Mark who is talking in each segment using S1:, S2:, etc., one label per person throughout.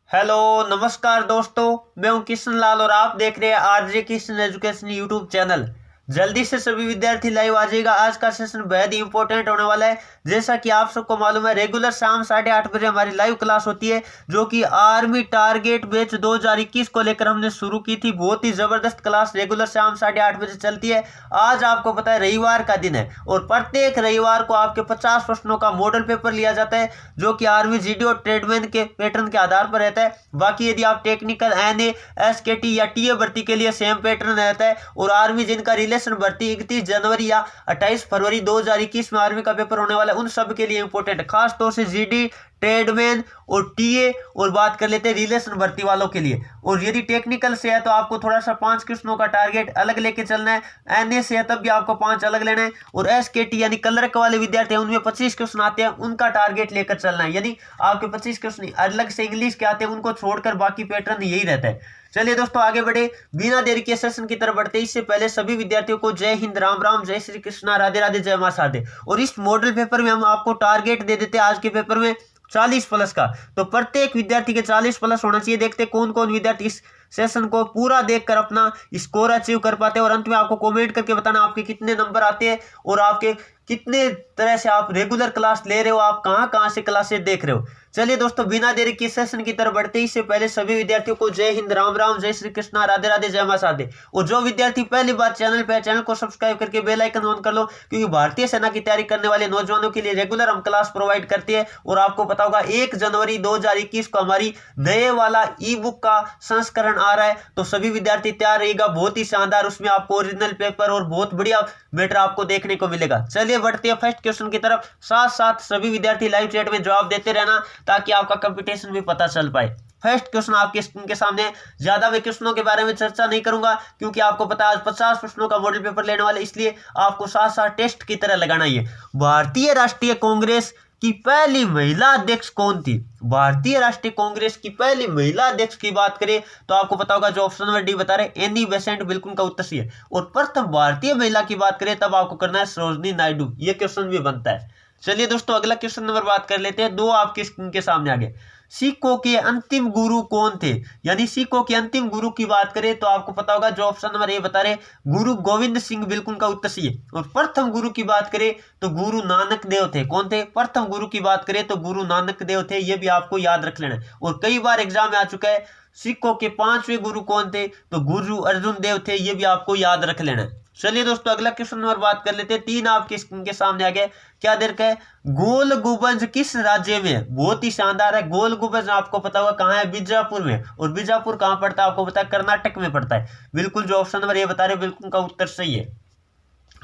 S1: Hello नमस्कार दोस्तों, मैं हूं किशन लाल और आप देख रहे हैं RJ Kishan education YouTube channel. जल्दी से सभी विद्यार्थी लाइव आ जाइएगा। आज का सेशन बेहद ही इंपॉर्टेंट होने वाला है। जैसा कि आप सबको मालूम है, रेगुलर शाम 8:30 बजे हमारी लाइव क्लास होती है, जो कि आर्मी टारगेट बैच 2021 को लेकर हमने शुरू की थी। बहुत ही जबरदस्त क्लास रेगुलर शाम 8:30 बजे चलती है। आज आपको पता है रविवार का दिन है और प्रत्येक रविवार को आपके 50 प्रश्नों का मॉडल पेपर लिया जाता है, जो कि आर्मी जीडी और ट्रेडमैन के पैटर्न के आधार पर रहता है। बाकी यदि आप टेक्निकल, एनए, एसकेटी या टीए भर्ती के लिए सेम पैटर्न रहता है। और आर्मी जिनका रिलेशन भर्ती 31 जनवरी या 28 फरवरी 2021 में आर्मी का पेपर होने वाला है, उन सब के लिए इंपॉर्टेंट है, खास तौर से जीडी, ट्रेडमैन और टीए। और बात कर लेते हैं रिलेशन भर्ती वालों के लिए। और यदि टेक्निकल से है तो आपको थोड़ा सा 5 क्वेश्चनों का टारगेट अलग लेके चलना है। एनए से है तब भी आपको 5 अलग लेना है। और एसकेटी यानी क्लर्क वाले विद्यार्थी हैं, उनमें 25 क्वेश्चन आते हैं, उनका टारगेट लेकर चलना है। यानी आपके 25 क्वेश्चन अलग से इंग्लिश के आते हैं, उनको छोड़कर बाकी पैटर्न यही रहता है। चलिए दोस्तों आगे बढ़े, बिना देरी के सेशन की तरफ बढ़ते। इससे पहले सभी विद्यार्थियों को जय हिंद, राम राम, जय श्री कृष्णा, राधे राधे, जय मां शारदे। और इस मॉडल पेपर में हम आपको टारगेट दे देते हैं आज के पेपर में 40 प्लस का। तो प्रत्येक विद्यार्थी के 40 प्लस होना चाहिए। देखते कौन कौन विद्यार्थी इस सेशन को पूरा देखकर अपना स्कोर अचीव कर पाते हैं। और अंत में आपको कमेंट करके बताना आपके कितने नंबर आते हैं और आपके कितने तरह से आप रेगुलर क्लास ले रहे हो, आप कहां कहां से क्लासेस देख रहे हो। चलिए दोस्तों बिना देरी के सेशन की तरफ बढ़ते, इससे पहले सभी विद्यार्थियों को जय हिंद, राम राम, जय श्री कृष्णा, राधे राधे, जय मां शारदे। और जो विद्यार्थी पहली बार चैनल पे, चैनल को सब्सक्राइब करके बेल आइकन ऑन कर लो, क्योंकि भारतीय सेना की तैयारी करने वाले नौजवानों के लिए रेगुलर हम क्लास प्रोवाइड करते हैं। और आपको पता होगा 1 जनवरी 2021 को हमारी नए वाला ई बुक का संस्करण आ रहा है, तो सभी विद्यार्थी तैयार रहिएगा। बहुत ही शानदार, उसमें आपको ओरिजिनल पेपर और बहुत बढ़िया मैटर आपको देखने को मिलेगा। चलिए बढ़ते हैं फर्स्ट क्वेश्चन की तरफ। साथ साथ सभी विद्यार्थी लाइव चैट में जवाब देते रहना, ताकि आपका कंपटीशन भी पता चल पाए। फर्स्ट क्वेश्चन आपके स्क्रीन के सामने। ज्यादा मैं क्वेश्चनों के बारे में चर्चा नहीं करूंगा, क्योंकि आपको पता है आज 50 प्रश्नों का मॉडल पेपर लेने वाले, इसलिए आपको साथ साथ टेस्ट की तरह लगाना ही है। भारतीय राष्ट्रीय कांग्रेस की पहली महिला अध्यक्ष कौन थी? भारतीय राष्ट्रीय कांग्रेस की पहली महिला अध्यक्ष की बात करें तो आपको पता होगा, जो ऑप्शन नंबर डी बता रहे, एनी बेसेंट, बिल्कुल का उत्तर सही है। और प्रथम भारतीय महिला की बात करें तब आपको करना है सरोजिनी नायडू। ये क्वेश्चन भी बनता है। चलिए दोस्तों अगला क्वेश्चन नंबर बात कर लेते हैं। 2 आपके स्क्रीन के सामने आ गए। सिखों के अंतिम गुरु कौन थे? यानी सिखों के अंतिम गुरु की बात करें तो आपको पता होगा, जो ऑप्शन नंबर ए बता रहे, गुरु गोविंद सिंह, बिल्कुल का उत्तर सही है। और प्रथम गुरु की बात करें तो गुरु नानक देव थे। कौन थे? प्रथम गुरु की बात करें तो गुरु नानक देव थे। ये भी आपको याद रख लेना है। और कई बार एग्जाम में आ चुका है, सिखों के 5वें गुरु कौन थे? तो गुरु अर्जुन देव थे। ये भी आपको याद रख लेना है। चलिए दोस्तों अगला क्वेश्चन नंबर बात कर लेते हैं। 3 आपके स्क्रीन के सामने आ गए। क्या देर का है? गोल गुंबज किस राज्य में है? बहुत ही शानदार है। गोल गुंबज आपको पता होगा कहां है? बीजापुर में। और बीजापुर कहां पड़ता है? आपको पता है कर्नाटक में पड़ता है। बिल्कुल जो ऑप्शन नंबर ये बता रहे, बिल्कुल का उत्तर सही है।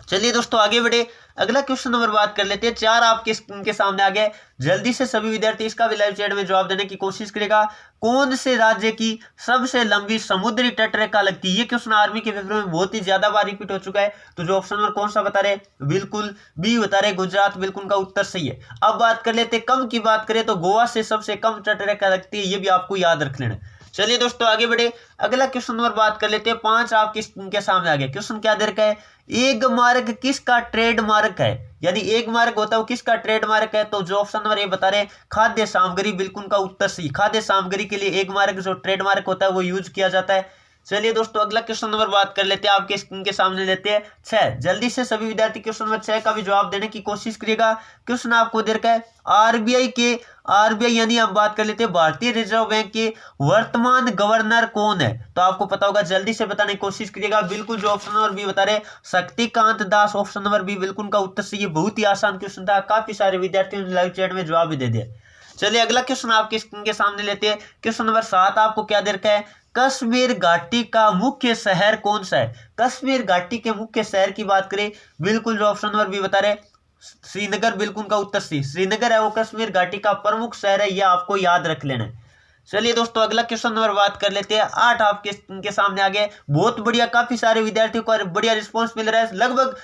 S1: चलिए दोस्तों आगे बढ़े, अगला क्वेश्चन नंबर बात कर लेते हैं। 4 आपके स्क्रीन के सामने आ गए। जल्दी से सभी विद्यार्थी इसका भी लाइव चैट में जवाब देने की कोशिश करेगा। कौन से राज्य की सबसे लंबी समुद्री तटरेखा लगती है? ये क्वेश्चन आर्मी के पेपर में बहुत ही ज्यादा बार रिपीट हो चुका है। तो जो ऑप्शन नंबर कौन सा बता रहे? बिल्कुल बी बता रहे, गुजरात, बिल्कुल का उत्तर सही है। अब बात कर लेते हैं कम की बात करें तो गोवा से सबसे कम तटरेखा लगती है। ये भी आपको याद रख लेना। चलिए दोस्तों आगे बढ़े, अगला क्वेश्चन नंबर बात कर लेते हैं। 5 आपके स्क्रीन के सामने आ गए। क्वेश्चन क्या दे रखा है? एग मार्क किसका ट्रेडमार्क है? यानी एग मार्क होता है वो किसका ट्रेडमार्क है? तो जो ऑप्शन नंबर ए बता रहे, खाद्य सामग्री, बिल्कुल का उत्तर सही। खाद्य सामग्री के लिए एग मार्क जो ट्रेडमार्क होता है वो यूज किया जाता है। चलिए दोस्तों अगला क्वेश्चन नंबर बात कर लेते हैं। आपके स्क्रीन के सामने लेते हैं 6। जल्दी से सभी विद्यार्थी क्वेश्चन नंबर 6 का भी जवाब देने की कोशिश करिएगा। क्वेश्चन आपको दे रखा है, आरबीआई यानी हम बात कर लेते हैं भारतीय रिजर्व बैंक के वर्तमान गवर्नर कौन है? तो आपको पता होगा, जल्दी से बताने की कोशिश करिएगा। बिल्कुल जो ऑप्शन नंबर बी बता रहे, Shaktikanta Das, option number B, बिल्कुल का उत्तर सही है। बहुत ही आसान क्वेश्चन था, काफी सारे विद्यार्थियों ने लाइव चैट में जवाब भी दे दिया। चलिए अगला क्वेश्चन आपके स्क्रीन के सामने लेते हैं। क्वेश्चन नंबर 7 आपको क्या दे रखा है? कश्मीर घाटी का मुख्य शहर कौन सा है? कश्मीर घाटी के मुख्य शहर की बात करें, बिल्कुल जो ऑप्शन नंबर बी बता रहे, श्रीनगर, बिल्कुल का उत्तर सी। श्रीनगर है वो कश्मीर घाटी का प्रमुख शहर है। यह आपको याद रख लेना है। चलिए दोस्तों अगला क्वेश्चन नंबर बात कर लेते हैं। 8 आपके सामने आ गए। बहुत बढ़िया, काफी सारे विद्यार्थियों को बढ़िया रिस्पॉन्स मिल रहा है। लगभग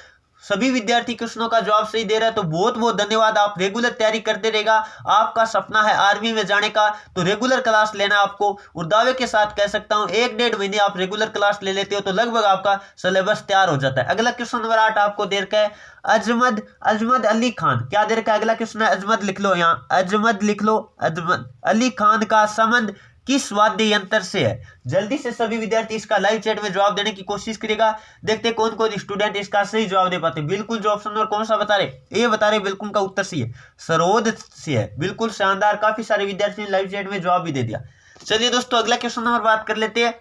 S1: सभी विद्यार्थी क्वेश्चनों का जवाब सही दे रहा है, तो बहुत बहुत धन्यवाद। आप रेगुलर तैयारी करते रहेगा। आपका सपना है आर्मी में जाने का, तो रेगुलर क्लास लेना आपको। और दावे के साथ कह सकता हूं 1-1.5 महीने आप रेगुलर क्लास ले लेते हो तो लगभग आपका सिलेबस तैयार हो जाता है। अगला क्वेश्चन नंबर 8 आपको दे रखा है, अजमद अली खान। क्या दे रखा है? अगला क्वेश्चन है अजमद, लिख लो यहाँ, अजमद लिख लो। अजमद अली खान का संबंध किस वाद्य यंत्र से है? जल्दी से सभी विद्यार्थी इसका लाइव चैट में जवाब देने की कोशिश करेगा। देखते हैं कौन कौन स्टूडेंट इसका सही जवाब दे पाते हैं। बिल्कुल जो ऑप्शन नंबर कौन सा बता रहे, ये बता रहे बिल्कुल का उत्तर सही है, सरोद से है। बिल्कुल शानदार, काफी सारे विद्यार्थियों ने लाइव चैट में जवाब भी दे दिया। चलिए दोस्तों अगला क्वेश्चन नंबर बात कर लेते हैं।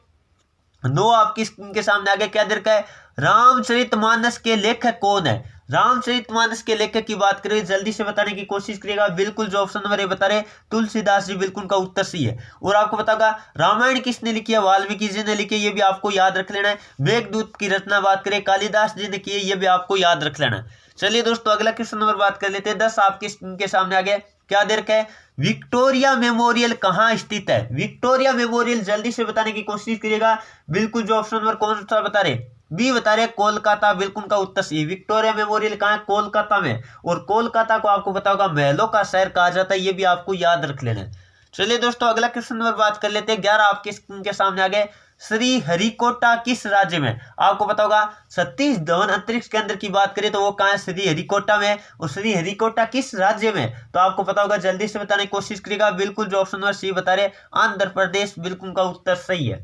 S1: 9 आपकी स्क्रीन के सामने आगे क्या दे रखा है, रामचरितमानस के लेखक कौन है? रामचरितमानस के लेखक की बात करें, जल्दी से बताने की कोशिश करिएगा। बिल्कुल जो ऑप्शन नंबर ए बता रहे तुलसीदास जी, बिल्कुल का उत्तर सही है। और आपको बताऊंगा रामायण किसने लिखी है, वाल्मीकि जी ने लिखी है, ये भी आपको याद रख लेना है। मेघदूत की रचना बात करें कालिदास जी ने की है, ये भी आपको याद रख लेना है। चलिए दोस्तों अगला क्वेश्चन नंबर बात कर लेते हैं। 10 आपके स्क्रीन के सामने आ गया, क्या दे रखा है, विक्टोरिया मेमोरियल कहाँ स्थित है? विक्टोरिया मेमोरियल जल्दी से बताने की कोशिश करिएगा। बिल्कुल जो ऑप्शन नंबर कौन सा बता रहे, बी बता रहे कोलकाता, बिल्कुल का उत्तर सही। विक्टोरिया मेमोरियल कहाँ है, कोलकाता में। और कोलकाता को आपको पता होगा महलों का शहर कहा जाता है, ये भी आपको याद रख लेना है। चलिए दोस्तों अगला क्वेश्चन नंबर बात कर लेते हैं। 11 आपके स्क्रीन के सामने आ गए, श्री हरिकोटा किस राज्य में? आपको पता होगा सतीश धवन अंतरिक्ष केंद्र की बात करें तो वो कहाँ है, श्री हरिकोटा में। और श्री हरिकोटा किस राज्य में, तो आपको पता होगा, जल्दी से बताने की कोशिश करिएगा। बिल्कुल जो ऑप्शन नंबर सी बता रहे आंध्र प्रदेश, बिल्कुल का उत्तर सही है।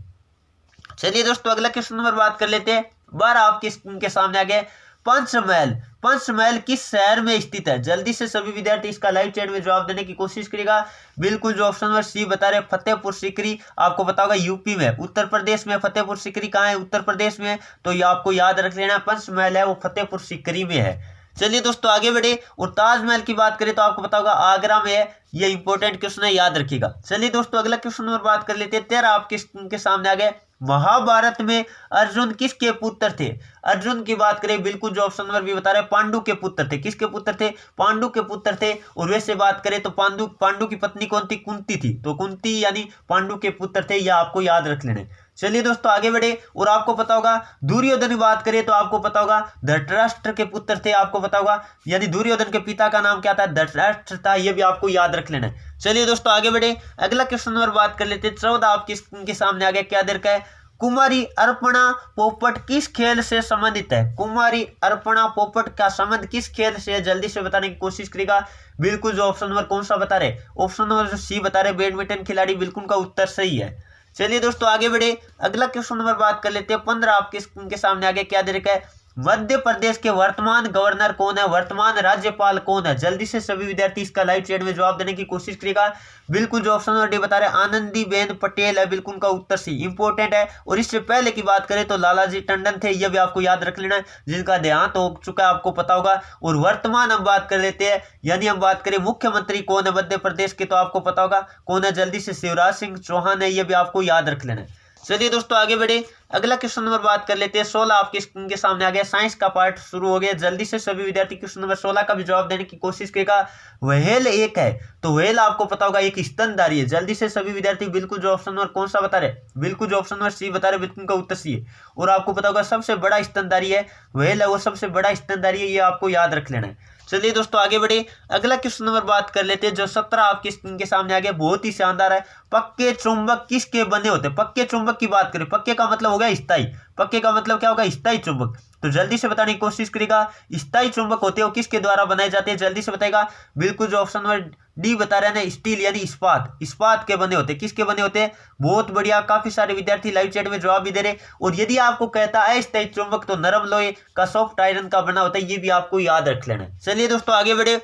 S1: चलिए दोस्तों अगला क्वेश्चन नंबर बात कर लेते हैं। 12 आपके स्क्रीन के सामने आ गए, पंचमहल। पंचमहल किस शहर में स्थित है? जल्दी से सभी विद्यार्थी इसका लाइव चैट में जवाब देने की कोशिश करेगा। बिल्कुल जो ऑप्शन नंबर सी बता रहे फतेहपुर सीकरी, आपको पता होगा यूपी में। उत्तर प्रदेश में फतेहपुर सीकरी कहाँ है, उत्तर प्रदेश में, तो ये आपको याद रख लेना। पंचमहल है वो फतेहपुर सीकरी में है। चलिए दोस्तों आगे बढ़े। और ताजमहल की बात करें तो आपको पता होगा आगरा में है, ये इंपॉर्टेंट क्वेश्चन है, याद रखिएगा। चलिए दोस्तों अगला क्वेश्चन नंबर बात कर लेते हैं। 13 आपके के सामने आ गए, महाभारत में अर्जुन किसके पुत्र थे? अर्जुन की बात करें, बिल्कुल जो ऑप्शन नंबर भी बता रहे पांडु के पुत्र थे। किसके पुत्र थे? पांडु के पुत्र थे। और वैसे बात करें तो पांडु की पत्नी कौन थी? कुंती थी। तो कुंती यानी पांडु के पुत्र थे, यह आपको याद रख लेना है। चलिए दोस्तों आगे बढ़े। और आपको पता होगा दुर्योधन की बात करें तो आपको पता होगा धृतराष्ट्र के पुत्र थे, आपको पता होगा, यानी दुर्योधन के पिता का नाम क्या था? धृतराष्ट्र था, यह भी आपको याद रख लेना है। चलिए दोस्तों आगे बढ़े। अगला क्वेश्चन नंबर बात कर लेते हैं। 14 आपके स्क्रीन के सामने आ गया, क्या दे रखा है, कुमारी अर्पणा पोपट किस खेल से संबंधित है? कुमारी अर्पणा पोपट का संबंध किस खेल से है? जल्दी से बताने की कोशिश करेगा। बिल्कुल जो ऑप्शन नंबर कौन सा बता रहे, ऑप्शन नंबर जो सी बता रहे बैडमिंटन खिलाड़ी, बिल्कुल का उत्तर सही है। चलिए दोस्तों आगे बढ़े। अगला क्वेश्चन नंबर बात कर लेते हैं। 15 आपके स्क्रीन के सामने आ गया, क्या दे रखा है, मध्य प्रदेश के वर्तमान गवर्नर कौन है, वर्तमान राज्यपाल कौन है? जल्दी से सभी विद्यार्थी इसका लाइव चैट में जवाब देने की कोशिश करेगा। बिल्कुल जो ऑप्शन नंबर डी बता रहे आनंदीबेन पटेल है, बिल्कुल का उत्तर सी, इंपॉर्टेंट है। और इससे पहले की बात करें तो लालाजी टंडन थे, यह भी आपको याद रख लेना है, जिनका देहांत हो चुका है, आपको पता होगा। और वर्तमान हम बात कर लेते हैं, यानी हम बात करें मुख्यमंत्री कौन है मध्य प्रदेश के, तो आपको पता होगा कौन है, जल्दी से शिवराज सिंह चौहान है, यह भी आपको याद रख लेना है। चलिए दोस्तों आगे बढ़े। अगला क्वेश्चन नंबर बात कर लेते हैं। 16 आपके स्क्रीन के सामने आ गया, साइंस का पार्ट शुरू हो गया। जल्दी से सभी विद्यार्थी क्वेश्चन नंबर 16 का भी जवाब देने की कोशिश करेगा। व्हेल एक है, तो व्हेल आपको पता होगा एक स्तनधारी है। जल्दी से सभी विद्यार्थी बिल्कुल जो ऑप्शन नंबर कौन सा बता रहे, बिल्कुल जो ऑप्शन नंबर सी बता रहे, बिल्कुल का उत्तर सी है। और आपको पता होगा सबसे बड़ा स्तनधारी है व्हेल है, वो सबसे बड़ा स्तनधारी है, ये आपको याद रख लेना है। चलिए दोस्तों आगे बढ़े। अगला क्वेश्चन नंबर बात कर लेते हैं। जो 17 आपकी स्क्रीन के सामने आ गया, बहुत ही शानदार है। पक्के चुंबक किसके बने होते हैं? पक्के चुंबक की बात करें, पक्के का मतलब होगा स्थायी, पक्के का मतलब क्या होगा, स्थायी चुंबक। तो जल्दी से बताने की कोशिश करेगा, स्थायी चुंबक होते हैं वो किसके द्वारा बनाए जाते हैं? जल्दी से बताएगा। बिल्कुल जो ऑप्शन नंबर डी बता रहे हैं ना, स्टील यानी इस्पात, इस्पात के बने होते हैं। किसके बने होते हैं? बहुत बढ़िया, काफी सारे विद्यार्थी लाइव चैट में जवाब भी दे रहे। और यदि आपको कहता है अस्थायी चुंबक तो नरम लोहे का, सॉफ्ट आयरन का बना होता है, ये भी आपको याद रख लेना है। चलिए दोस्तों आगे बढ़े।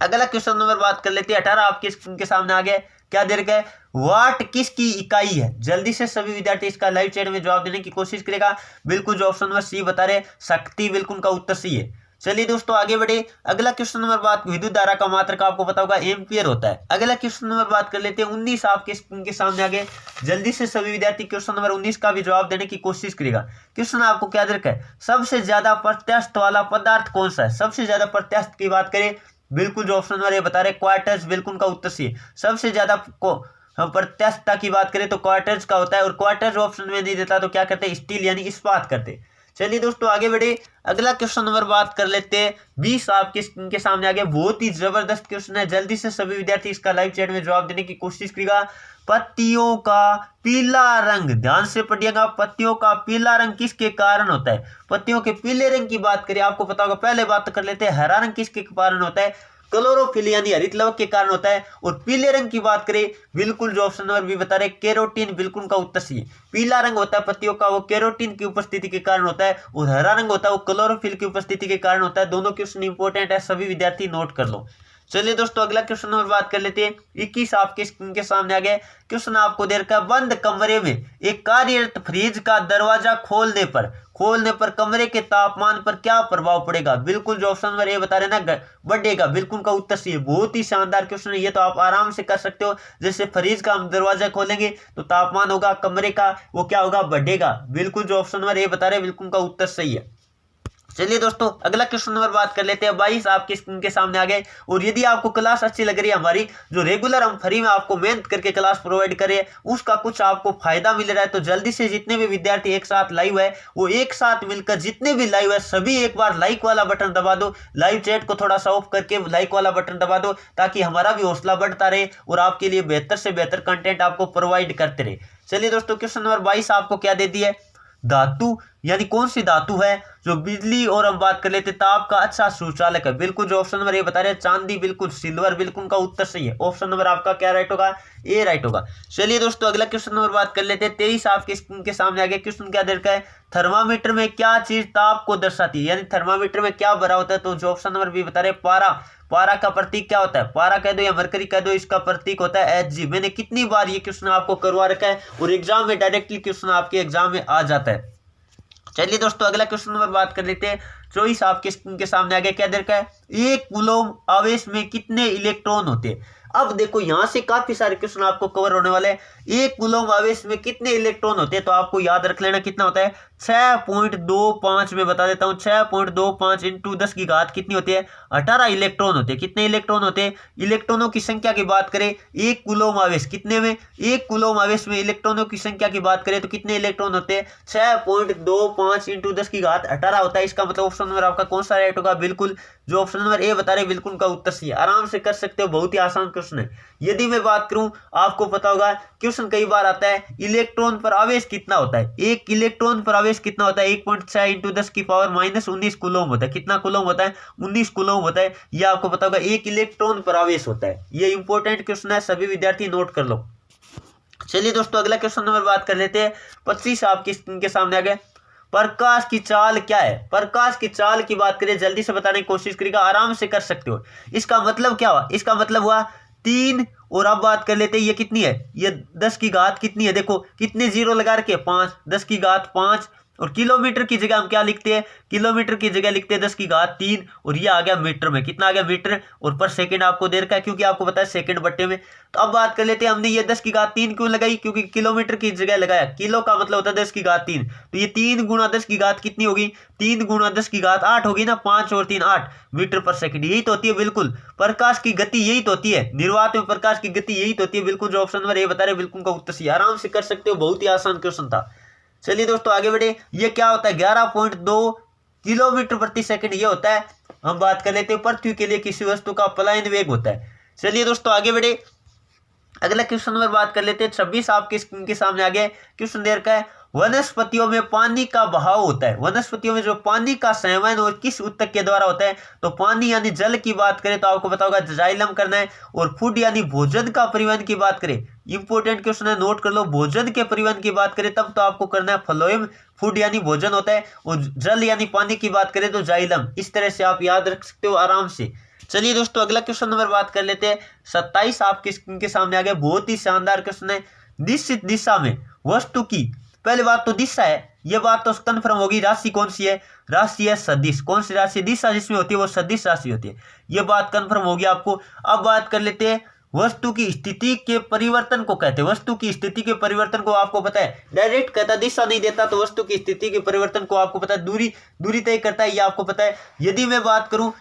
S1: अगला क्वेश्चन नंबर बात कर लेते हैं। 18 आपके स्क्रीन के सामने आ गया, क्या दे रखा है, वाट किसकी इकाई है? जल्दी से सभी विद्यार्थी इसका लाइव चैट में जवाब देने की कोशिश करेगा। बिल्कुल जो ऑप्शन नंबर सी बता रहे शक्ति, बिल्कुल का उत्तर सी है। चलिए दोस्तों आगे बढ़े। अगला क्वेश्चन नंबर बात, विद्युत धारा का मात्रक आपको पता होगा एम्पियर होता है। अगला क्वेश्चन नंबर बात कर लेते हैं। 19 आपके स्क्रीन के सामने आ गए। जल्दी से सभी विद्यार्थी क्वेश्चन नंबर 19 का भी जवाब देने की कोशिश करेगा। क्वेश्चन आपको क्या दे रखा है, सबसे ज्यादा प्रत्यास्थ वाला पदार्थ कौन सा है? सबसे ज्यादा प्रत्यास्थ की बात करें, बिल्कुल जो ऑप्शन नंबर ये बता रहे क्वार्टर्स, बिल्कुल का उत्तर सी है। सबसे ज्यादा हम प्रत्यास्थता की बात करें तो क्वार्टर्स का होता है। और क्वार्टर्स ऑप्शन में नहीं देता तो क्या करते हैं, स्टील यानी इस्पात करते। चलिए दोस्तों आगे बढ़े। अगला क्वेश्चन नंबर बात कर लेते हैं। 20 आपके स्क्रीन के सामने आ गया, बहुत ही जबरदस्त क्वेश्चन है। जल्दी से सभी विद्यार्थी इसका लाइव चैट में जवाब देने की कोशिश करेगा। पत्तियों का पीला रंग, ध्यान से पढ़िएगा, पत्तियों का पीला रंग किसके कारण होता है? पत्तियों के पीले रंग की बात करें, आपको पता होगा, पहले बात कर लेते हैं हरा रंग किसके कारण होता है? क्लोरोफिल यानी हरित लवक के कारण होता है। और पीले रंग की बात करें, बिल्कुल जो ऑप्शन नंबर बी बता रहे कैरोटीन, बिल्कुल का उत्तर सही है। पीला रंग होता है पत्तियों का, वो कैरोटीन की उपस्थिति के कारण होता है। और हरा रंग होता है वो क्लोरोफिल की उपस्थिति के कारण होता है। दोनों क्वेश्चन इंपॉर्टेंट है, सभी विद्यार्थी नोट कर लो। चलिए दोस्तों अगला क्वेश्चन नंबर बात कर लेते हैं। 21 आपके स्क्रीन के सामने आ गया क्वेश्चन, आपको दे रखा है बंद कमरे में एक कार्यरत फ्रिज का दरवाजा खोलने पर कमरे के तापमान पर क्या प्रभाव पड़ेगा। बिल्कुल जो ऑप्शन नंबर ए बता रहे ना बढ़ेगा, बिल्कुल का उत्तर सही है। बहुत ही शानदार क्वेश्चन है, ये तो आप आराम से कर सकते हो। जैसे फ्रिज का हम दरवाजा खोलेंगे तो तापमान होगा कमरे का, वो क्या होगा, बढ़ेगा। बिल्कुल जो ऑप्शन नंबर ए बता रहे बिल्कुल का उत्तर सही है। चलिए दोस्तों अगला क्वेश्चन नंबर बात कर लेते हैं। 22 आपके स्क्रीन के सामने आ गए। और यदि आपको क्लास अच्छी लग रही है, हमारी जो रेगुलर हम फ्री में आपको मेहनत करके क्लास प्रोवाइड करें, उसका कुछ आपको फायदा मिल रहा है, तो जल्दी से जितने भी विद्यार्थी एक साथ लाइव है, वो एक साथ मिलकर जितने भी लाइव है सभी एक बार लाइक वाला बटन दबा दो। लाइव चैट को थोड़ा सा ऑफ करके लाइक वाला बटन दबा दो, ताकि हमारा भी हौसला बढ़ता रहे और आपके लिए बेहतर से बेहतर कंटेंट आपको प्रोवाइड करते रहे। चलिए दोस्तों क्वेश्चन नंबर 22 आपको क्या दे दिया है, धातु यानी कौन सी धातु है जो बिजली और हम बात कर लेते ताप का अच्छा सुचालक है। बिल्कुल जो ऑप्शन नंबर ए बता रहे हैं चांदी, बिल्कुल सिल्वर, बिल्कुल का उत्तर सही है। ऑप्शन नंबर आपका क्या राइट होगा, ए राइट होगा। चलिए दोस्तों अगला क्वेश्चन नंबर बात कर लेते हैं। 23 आपके स्क्रीन के सामने आ गया क्वेश्चन, क्या दे रखा है, थर्मामीटर में क्या चीज ताप को दर्शाती है, यानी थर्मामीटर में क्या भरा होता है। तो जो ऑप्शन नंबर बी बता रहे पारा का प्रतीक क्या होता है, पारा कह दो या मरकरी कह दो, इसका प्रतीक होता है Hg। मैंने कितनी बार ये क्वेश्चन आपको करवा रखा है और एग्जाम में डायरेक्टली क्वेश्चन आपके एग्जाम में आ जाता है। चलिए दोस्तों अगला क्वेश्चन नंबर बात कर लेते हैं। 24 आपके स्क्रीन के सामने आ गया, क्या दे रखा है, एक कूलम आवेश में कितने इलेक्ट्रॉन होते हैं। अब देखो यहां से काफी सारे क्वेश्चन आपको कवर होने वाले हैं। एक कूलम आवेश में कितने इलेक्ट्रॉन होते हैं, तो आपको याद रख लेना कितना होता है, 6.25 में बता देता हूं। 6.25 इंटू 10 की घात कितनी होती है, 18 इलेक्ट्रॉन होते हैं। कितने इलेक्ट्रॉन होते हैं, इलेक्ट्रॉनों की संख्या की बात करें, एक कूलम आवेश कितने में, एक कूलम आवेश में इलेक्ट्रॉनों की संख्या की बात करें तो कितने इलेक्ट्रॉन होते हैं, 6.25 इंटू 10 की घात 18 होता है। इसका मतलब ऑप्शन नंबर आपका कौन सा राइट होगा, बिल्कुल जो ऑप्शन नंबर ए बता रहे बिल्कुल का उत्तर सही है। आराम से कर सकते हो, बहुत ही आसान क्वेश्चन है। यदि मैं बात करूं, आपको पता होगा क्वेश्चन कई बार आता है इलेक्ट्रॉन पर आवेश कितना होता है, एक इलेक्ट्रॉन पर आवेश कितना होता है, 1.6 इंटू 10 की पावर -19 कूलम होता है। कितना कूलम होता है, 19 कूलम होता है। यह आपको पता होगा एक इलेक्ट्रॉन पर आवेश होता है। ये इंपॉर्टेंट क्वेश्चन है, सभी विद्यार्थी नोट कर लो। चलिए दोस्तों अगला क्वेश्चन नंबर बात कर लेते हैं। 25 आपकी स्क्रीन के सामने आ गए, प्रकाश की चाल क्या है। प्रकाश की चाल की बात करें, जल्दी से बताने की कोशिश करिएगा, आराम से कर सकते हो। इसका मतलब क्या हुआ, इसका मतलब हुआ 3। और अब बात कर लेते हैं ये कितनी है, ये 10 की घात कितनी है, देखो कितने जीरो लगा रखे, 5, 10 की घात 5। और किलोमीटर की जगह हम क्या लिखते हैं, किलोमीटर की जगह लिखते हैं 10 की घात 3। और ये आ गया मीटर में, कितना आ गया, मीटर। और पर सेकंड आपको दे रखा है, क्योंकि आपको पता है सेकंड बट्टे में। तो अब बात कर लेते हैं, हमने ये 10 की घात 3 क्यों लगाई, क्योंकि किलोमीटर की जगह लगाया। किलो का मतलब होता है 10 की घात 3, तो ये 3 गुणा 10 की घात कितनी होगी, 3 गुणा 10 की घात 8 होगी ना, 5 और 3 8 मीटर पर सेकंड। यही तो होती है बिल्कुल प्रकाश की गति, यही तो होती है निर्वात में प्रकाश की गति, यही तो होती है। बिल्कुल जो ऑप्शन नंबर ए बता रहे बिल्कुल का उत्तर सही, आराम से कर सकते हो, बहुत ही आसान क्वेश्चन था। चलिए दोस्तों आगे बढ़े, ये क्या होता है, 11.2 किलोमीटर प्रति सेकंड ये होता है। हम बात कर लेते हैं पृथ्वी के लिए किसी वस्तु का पलायन वेग होता है। चलिए दोस्तों आगे बढ़े, अगला क्वेश्चन नंबर बात कर लेते हैं। 26 आपके स्क्रीन के सामने आ गया क्वेश्चन देर का है, वनस्पतियों में पानी का बहाव होता है। वनस्पतियों में जो पानी का संवहन और किस ऊतक के द्वारा होता है, तो पानी यानी जल की बात करें तो आपको पता होगा जाइलम करना है। और फूड यानी भोजन का परिवहन की बात करें, इंपोर्टेंट क्वेश्चन है, नोट कर लो, भोजन के परिवहन की बात करें तब तो आपको करना है फ्लोएम, फूड यानी भोजन होता है। और जल यानी पानी की बात करें तो जाइलम। इस तरह से आप याद रख सकते हो आराम से। चलिए दोस्तों अगला क्वेश्चन नंबर बात कर लेते हैं। 27 आपके स्क्रीन के सामने आ गया, बहुत ही शानदार क्वेश्चन है। निश्चित दिशा में वस्तु की, पहली बात तो दिशा है, यह बात तो कन्फर्म होगी। राशि कौन सी है, राशि है सदिश। कौन सी राशि, दिशा जिसमें होती है वो सदिश राशि होती है, यह बात कन्फर्म होगी आपको। अब बात कर लेते हैं, वस्तु की स्थिति के परिवर्तन को कहते हैं। वस्तु की स्थिति के परिवर्तन को आपको पता है, डायरेक्ट कहता दिशा नहीं देता, तो वस्तु की स्थिति के परिवर्तन को आपको पता है दूरी तय करता है, ये आपको पता है। यदि मैं बात करूं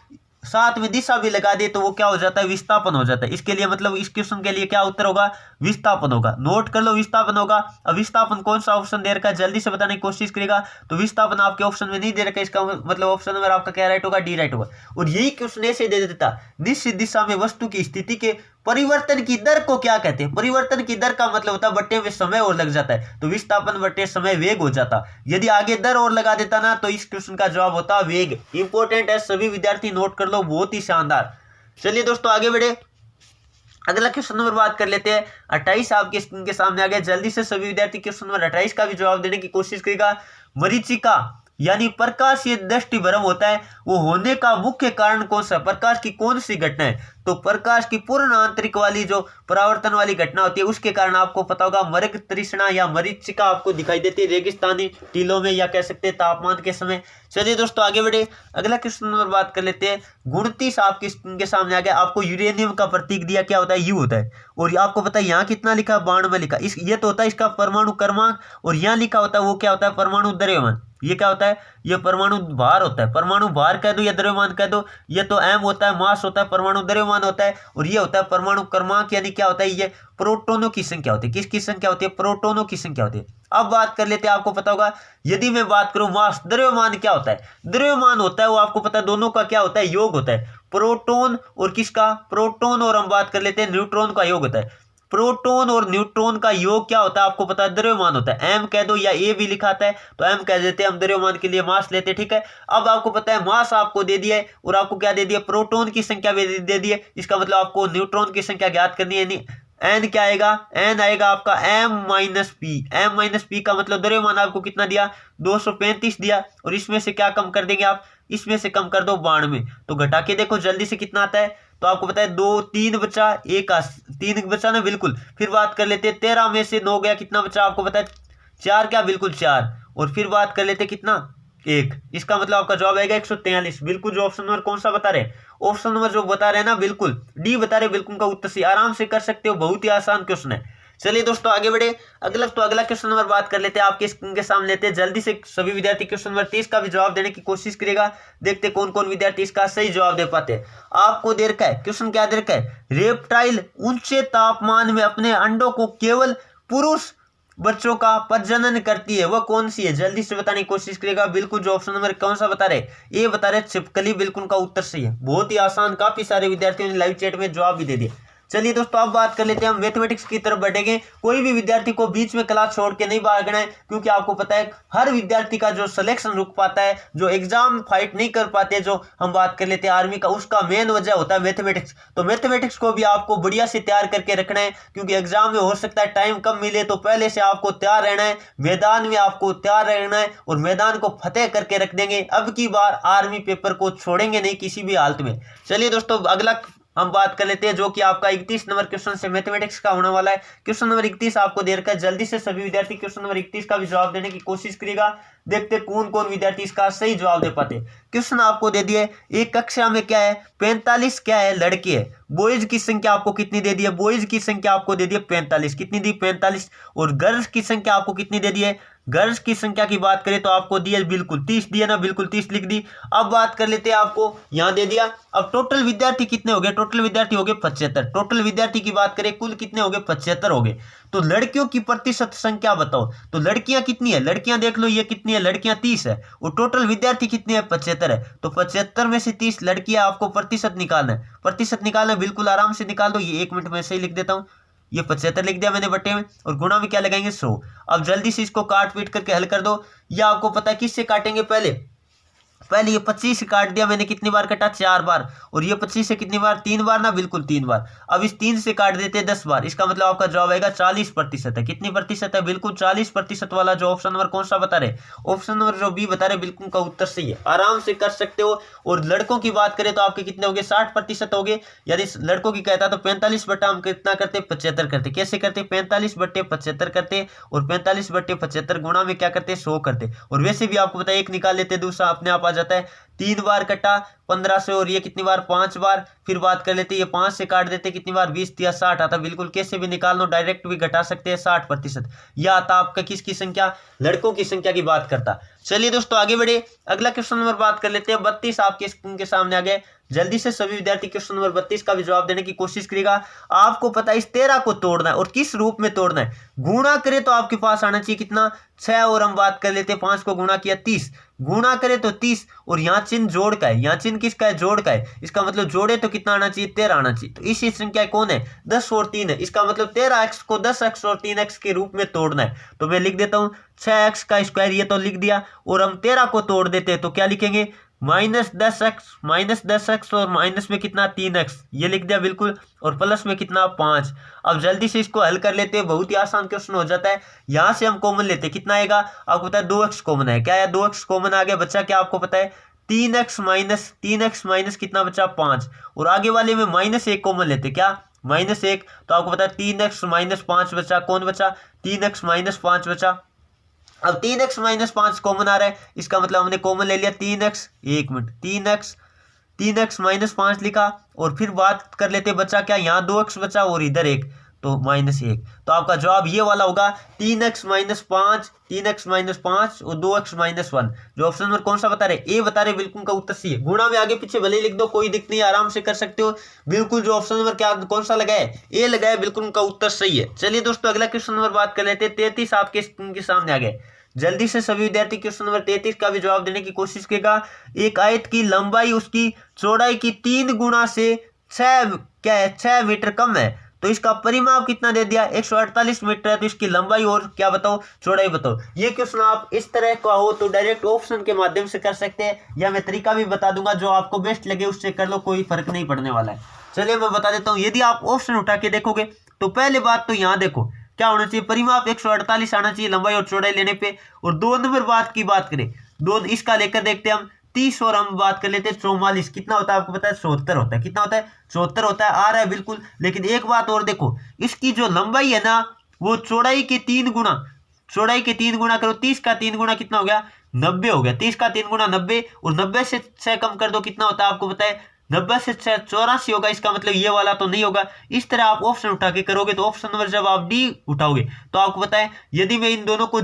S1: साथ में दिशा भी लगा दे तो वो क्या हो जाता है, विस्थापन हो जाता है। इसके लिए मतलब इस क्वेश्चन के लिए क्या उत्तर होगा, विस्थापन होगा। नोट कर लो, विस्थापन होगा। अब विस्थापन कौन सा ऑप्शन दे रखा है, जल्दी से बताने की कोशिश करेगा। तो विस्थापन आपके ऑप्शन में नहीं दे रखा है, इसका मतलब ऑप्शन नंबर आपका क्या राइट होगा, डी राइट होगा। और यही क्वेश्चन ऐसे दे देता, निश्चित दिशा में वस्तु की स्थिति के परिवर्तन की दर को क्या कहते हैं। परिवर्तन की दर का मतलब होता है बट्टे में समय और लग जाता है, तो विस्थापन बट्टे समय वेग हो जाता। यदि आगे दर और लगा देता ना, तो इस क्वेश्चन का जवाब होता वेग। इंपॉर्टेंट है, सभी विद्यार्थी नोट कर लो, बहुत ही शानदार। चलिए दोस्तों आगे बढ़े, अगला क्वेश्चन नंबर बात कर लेते हैं। 28 आपके स्क्रीन के सामने आ गया। जल्दी से सभी विद्यार्थी क्वेश्चन नंबर 28 का भी जवाब देने की कोशिश करेगा। मरीचिका यानी प्रकाश ये दृष्टि भ्रम होता है, वो होने का मुख्य कारण कौन सा, प्रकाश की कौन सी घटना है, तो प्रकाश की पूर्ण आंतरिक वाली जो परावर्तन वाली घटना होती है उसके कारण आपको पता होगा मृग तृष्णा या मरीचिका आपको दिखाई देती है रेगिस्तानी टीलों में, या कह सकते हैं तापमान के समय। चलिए दोस्तों आगे बढ़े, अगला क्वेश्चन नंबर बात कर लेते हैं। 29 आपके स्क्रीन के सामने आ गया। आपको यूरेनियम का प्रतीक दिया, क्या होता है, यू होता है, और आपको पता है यहाँ कितना लिखा है, बाण में लिखा, इस ये तो होता है इसका परमाणु क्रमांक, और यहाँ लिखा होता है वो क्या होता है, परमाणु द्रव्यमान। ये क्या होता है, ये परमाणु भार होता है, परमाणु भार कह दो या द्रव्यमान कह दो, ये तो एम होता है, मास होता है, परमाणु द्रव्यमान होता है, और ये होता है परमाणु क्रमांक, यानी क्या होता है, ये प्रोटोनों की संख्या होती है। किसकी संख्या होती है, प्रोटोनों की संख्या होती है। अब बात कर लेते हैं, आपको पता होगा यदि मैं बात करूं मास, द्रव्यमान क्या होता है, द्रव्यमान होता है वो आपको पता है दोनों का क्या होता है, योग होता है, प्रोटोन और किसका, प्रोटोन, और हम बात कर लेते हैं न्यूट्रॉन का योग होता है। प्रोटॉन और न्यूट्रॉन का योग क्या होता है आपको पता है, द्रव्यमान होता है। एम कह दो या ए भी लिखा आता है तो एम कह देते हैं, हम द्रव्यमान के लिए मास लेते हैं, ठीक है। अब आपको पता है मास आपको दे दिया है, और आपको क्या दे दिया, प्रोटॉन की संख्या भी दे दी है। इसका मतलब आपको न्यूट्रॉन की संख्या ज्ञात करनी है। एन क्या आएगा, एन आएगा आपका m minus p. M minus p का मतलब द्रव्यमान आपको कितना दिया, 235 दिया, और इसमें से क्या कम कर देंगे आप, इसमें से कम कर दो 92, तो घटा के देखो जल्दी से कितना आता है, तो आपको पता है 2 3 बचा, 1 3 बचा ना, बिल्कुल। फिर बात कर लेते हैं 13 में से 9 गया, कितना बचा आपको पता है, 4 क्या, बिल्कुल 4, और फिर बात कर लेते हैं कितना, 1। इसका मतलब आपका जवाब आएगा 143, बिल्कुल। जो ऑप्शन नंबर कौन सा बता रहे, ऑप्शन नंबर जो बता रहे हैं ना, बिल्कुल डी बता रहे, बिल्कुल का उत्तर सी, आराम से कर सकते हो, बहुत ही आसान क्वेश्चन है। चलिए दोस्तों आगे बढ़े, अगला क्वेश्चन नंबर बात कर लेते हैं, आपके स्क्रीन के सामने लेते हैं। जल्दी से सभी विद्यार्थी क्वेश्चन नंबर 30 का भी जवाब देने की कोशिश करेगा। देखते कौन कौन विद्यार्थी इसका सही जवाब दे पाते हैं। आपको दे रखा है क्वेश्चन, क्या दे रखा है, रेप्टाइल ऊंचे तापमान में अपने अंडों को केवल पुरुष बच्चों का प्रजनन करती है, वह कौन सी है, जल्दी से बताने की कोशिश करेगा। बिल्कुल जो ऑप्शन नंबर कौन सा बता रहे, ए बता रहे, छिपकली, बिल्कुल का उत्तर सही है। बहुत ही आसान, काफी सारे विद्यार्थियों ने लाइव चैट में जवाब भी दे दिया। चलिए दोस्तों अब बात कर लेते हैं, हम मैथमेटिक्स की तरफ बढ़ेंगे। कोई भी विद्यार्थी को बीच में क्लास छोड़ के नहीं भागना है, क्योंकि आपको पता है हर विद्यार्थी का जो सिलेक्शन रुक पाता है, जो एग्जाम फाइट नहीं कर पाते, जो हम बात कर लेते हैं आर्मी का, उसका मेन वजह होता है मैथमेटिक्स। तो मैथमेटिक्स को भी आपको बढ़िया से तैयार करके रखना है, क्योंकि एग्जाम में हो सकता है टाइम कम मिले, तो पहले से आपको तैयार रहना है, मैदान में आपको तैयार रहना है, और मैदान को फतेह करके रख देंगे। अब की बार आर्मी पेपर को छोड़ेंगे नहीं किसी भी हालत में। चलिए दोस्तों अगला हम बात कर लेते हैं, जो कि आपका 31 नंबर क्वेश्चन से मैथमेटिक्स का होने वाला है। क्वेश्चन नंबर 31 आपको दे रखा है। जल्दी से सभी विद्यार्थी क्वेश्चन नंबर 31 का भी जवाब देने की कोशिश करेगा। देखते कौन कौन विद्यार्थी इसका सही जवाब दे पाते। क्वेश्चन आपको दे दिए, एक कक्षा में क्या है, 45 क्या है, लड़के है। बॉयज की संख्या आपको कितनी दे दी है, बॉयज की संख्या आपको दे दी है 45, कितनी दी, 45, और गर्ल्स की संख्या आपको कितनी दे दी है, गर्ल्स की संख्या की बात करें तो आपको दी है बिल्कुल 30 दिया ना, बिल्कुल 30 लिख दी। अब बात कर लेते हैं, आपको यहां दे दिया। अब टोटल विद्यार्थी कितने हो गए, टोटल विद्यार्थी हो गए 75। टोटल विद्यार्थी की बात करें कुल कितने हो गए, 75 हो गए। तो लड़कियों की प्रतिशत संख्या बताओ, तो लड़कियां कितनी है, लड़कियां देख लो ये कितनी है, लड़कियां 30 है, और टोटल विद्यार्थी कितने हैं, 75 है। तो 75 में से 30 लड़कियां, आपको प्रतिशत निकालना है, प्रतिशत निकालना है, बिल्कुल आराम से निकाल दो। ये 1 मिनट में सही लिख देता हूं, ये 75 लिख दिया मैंने बट्टे में, और गुणा में क्या लगाएंगे, 100। अब जल्दी से इसको काट पीट करके हल कर दो। या आपको पता है किससे काटेंगे, पहले ये 25 से काट दिया मैंने, कितनी बार कटा, 4 बार, और ये 25 से कितनी बार, 3 बार ना, बिल्कुल 3 बार। अब इस 3 से काट देते 10 बार, इसका मतलब आपका जवाब आएगा 40% है। कितनी प्रतिशत है, बिल्कुल 40% वाला जो ऑप्शन नंबर कौन सा बता रहे, ऑप्शन नंबर जो बी बता रहे, बिल्कुल का उत्तर सही है, आराम से कर सकते हो। और लड़कों की बात करें तो आपके कितने हो गए, 60% हो गए। यदि लड़कों की कहता तो 45 बटा हम कितना करते, 75 करते। कैसे करते, 45 बटे 75 करते, और 45 बटे 75 गुणा में क्या करते, 100 करते। और वैसे भी आपको पता है 1 निकाल लेते, दूसरा अपने आप आ जाता है। 3 बार कटा 15 से, और ये कितनी बार, 5 बार। फिर बात कर लेते, ये 5 से काट देते, कितनी बार, 20 या 60 आता, बिल्कुल कैसे भी निकाल लो, डायरेक्ट भी घटा सकते हैं, 60%। यह आता आपका किसकी संख्या, लड़कों की संख्या की बात करता। चलिए दोस्तों आगे बढ़े, अगला क्वेश्चन नंबर बात कर लेते हैं। 32 आपके स्क्रीन के सामने आ गए। जल्दी से सभी विद्यार्थी क्वेश्चन नंबर 32 का भी जवाब देने की कोशिश करेगा। आपको पता है इस 13 को तोड़ना है, और किस रूप में तोड़ना है, गुणा करे तो आपके पास आना चाहिए कितना, 6, और हम बात कर लेते हैं 5 को गुणा किया 30, गुणा करे तो 30, और यहाँ चिन्ह जोड़ का है, यहाँ चिन्ह किसका है, जोड़ का है। इसका मतलब जोड़े तो कितना आना चाहिए, 13 आना चाहिए। तो इसी संख्या कौन है, 10 और 3 है। इसका मतलब 13x को 10x और 3x के रूप में तोड़ना है। तो मैं लिख देता हूं 6x का स्क्वायर, ये तो लिख दिया, और हम 13 को तोड़ देते हैं तो क्या लिखेंगे, -10x और माइनस में कितना 3x ये लिख दिया बिल्कुल, और प्लस में कितना 5। अब जल्दी से इसको हल कर लेते हैं, बहुत ही आसान क्वेश्चन हो जाता है। यहाँ से हम कॉमन लेते हैं, कितना आएगा आपको पता है 2x कॉमन है, क्या है 2x कॉमन आ गया, बच्चा क्या आपको पता है 3x माइनस कितना बचा 5, और आगे वाले में -1 कॉमन लेते, क्या -1, तो आपको पता है 3x - 5 बचा, कौन बचा 3x - 5 बचा। अब 3x - 5 कॉमन आ रहा है, इसका मतलब हमने कॉमन ले लिया 3x, 1 मिनट 3x - 5 लिखा, और फिर बात कर लेते बचा क्या, यहाँ 2x बचा और इधर 1, तो -1, तो आपका जवाब ये वाला होगा 3x - 5 और 2x - 1। जो ऑप्शन नंबर कौन सा बता रहे, ए बता रहे, बिल्कुल का उत्तर सही है। गुणा में आगे पीछे भले लिख दो, कोई दिक्कत नहीं, आराम से कर सकते हो। बिल्कुल जो ऑप्शन नंबर क्या कौन सा लगा है, ए लगा है, बिल्कुल उनका उत्तर सही है। चलिए दोस्तों अगला क्वेश्चन नंबर बात कर लेते हैं। 33 आपके स्क्रीन के सामने आ गए, जल्दी से सभी विद्यार्थी क्वेश्चन नंबर 33 का भी जवाब देने की कोशिश करेगा। एक आयत की लंबाई उसकी चौड़ाई की 3 गुना से 6 मीटर कम है, तो इसका परिमाप कितना दे दिया 148 मीटर है, तो इसकी लंबाई और क्या बताओ चौड़ाई बताओ। ये क्वेश्चन आप इस तरह का हो तो डायरेक्ट ऑप्शन के माध्यम से कर सकते हैं, या मैं तरीका भी बता दूंगा, जो आपको बेस्ट लगे उससे कर लो, कोई फर्क नहीं पड़ने वाला है। चलिए मैं बता देता हूँ। यदि आप ऑप्शन उठा के देखोगे तो पहले बात तो यहाँ देखो क्या होना चाहिए, परिमाप 148 आना चाहिए लंबाई और चौड़ाई लेने पे। और 2 नंबर बात की बात करें, दो इसका लेकर देखते हैं हम 30, और हम बात कर लेते हैं 44, कितना होता है आपको पता है 74 होता है, कितना होता है 74 होता है, आ रहा है बिल्कुल। लेकिन एक बात और देखो, इसकी जो लंबाई है ना वो चौड़ाई के 3 गुना, चौड़ाई के 3 गुना करो, 30 का 3 गुना कितना हो गया 90 हो गया, 30 का 3 गुना 90, और 90 से 6 कम कर दो, कितना होता है आपको पता है 90 से 6 84 होगा। इसका मतलब ये वाला तो नहीं होगा। इस तरह आप ऑप्शन उठा के करोगे तो ऑप्शन नंबर जब आप डी उठाओगे तो आपको पता है, यदि मैं इन दोनों को